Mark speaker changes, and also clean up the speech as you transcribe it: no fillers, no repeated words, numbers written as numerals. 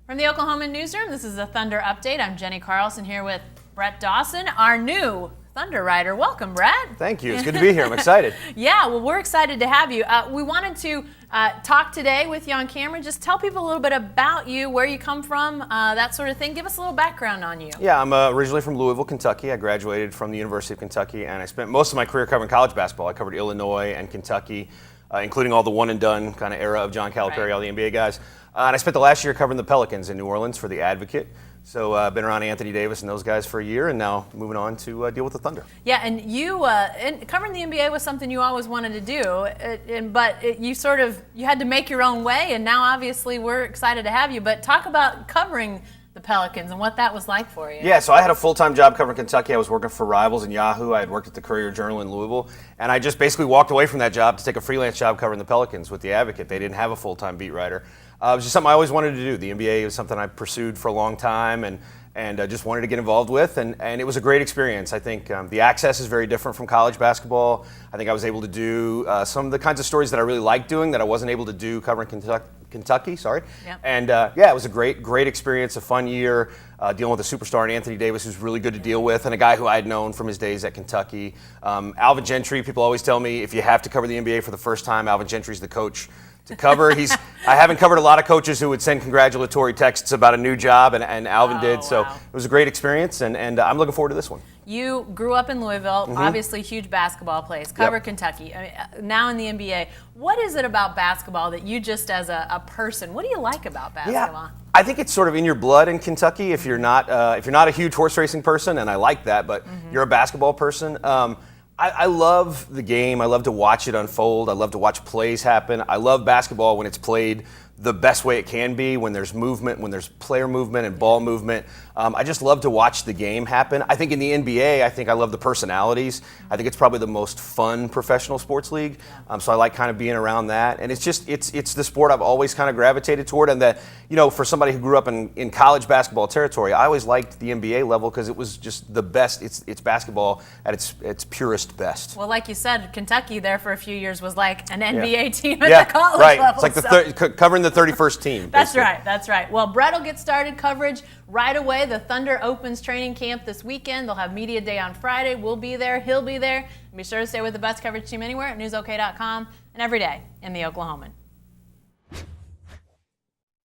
Speaker 1: From the Oklahoman newsroom, this is the Thunder Update. I'm Jenny Carlson here with Brett Dawson, our new Thunder writer. Welcome, Brett.
Speaker 2: Thank you. It's good to be here. I'm excited.
Speaker 1: Yeah, well, we're excited to have you. We wanted to talk today with you on camera. Just tell people a little bit about you, where you come from, that sort of thing. Give us a little background on you.
Speaker 2: Yeah, I'm originally from Louisville, Kentucky. I graduated from the University of Kentucky, and I spent most of my career covering college basketball. I covered Illinois and Kentucky, including all the one-and-done kind of era of John Calipari, all the NBA guys. And I spent the last year covering the Pelicans in New Orleans for the Advocate. So I've been around Anthony Davis and those guys for a year, and now moving on to deal with the Thunder.
Speaker 1: Yeah, and you covering the NBA was something you always wanted to do, but you had to make your own way, and now obviously we're excited to have you. But talk about covering the Pelicans and what that was like for you.
Speaker 2: Yeah, so I had a full-time job covering Kentucky. I was working for Rivals and Yahoo. I had worked at the Courier-Journal in Louisville, and I just basically walked away from that job to take a freelance job covering the Pelicans with the Advocate. They didn't have a full-time beat writer. It was just something I always wanted to do. The NBA was something I pursued for a long time, and just wanted to get involved with, and it was a great experience. I think the access is very different from college basketball. I think I was able to do some of the kinds of stories that I really like doing that I wasn't able to do covering Kentucky. Yep. And yeah, it was a great experience, a fun year, dealing with a superstar in Anthony Davis who's really good to deal with, and a guy who I had known from his days at Kentucky. Alvin Gentry, people always tell me if you have to cover the NBA for the first time, Alvin Gentry's the coach to cover. I haven't covered a lot of coaches who would send congratulatory texts about a new job, and Alvin did. So
Speaker 1: wow.
Speaker 2: It was a great experience, and I'm looking forward to this one.
Speaker 1: You grew up in Louisville, obviously huge basketball place, covered Kentucky, now in the NBA. What is it about basketball that you just as a person, what do you like about basketball?
Speaker 2: Yeah, I think it's sort of in your blood in Kentucky if you're not a huge horse racing person, and I like that, but you're a basketball person. I love the game. I love to watch it unfold. I love to watch plays happen. I love basketball when it's played the best way it can be, when there's movement, when there's player movement and ball movement. I just love to watch the game happen. I think in the NBA, I love the personalities. I think it's probably the most fun professional sports league. So I like kind of being around that. And it's the sport I've always kind of gravitated toward. And that, for somebody who grew up in college basketball territory, I always liked the NBA level because it was just the best. It's basketball at its purest best.
Speaker 1: Well, like you said, Kentucky there for a few years was like an NBA team at the college level.
Speaker 2: It's like covering the 31st team.
Speaker 1: That's right. Well, Brett will get started coverage right away. The Thunder opens training camp this weekend. They'll have media day on Friday. We'll be there. He'll be there. And be sure to stay with the best coverage team anywhere at newsok.com and every day in the Oklahoman.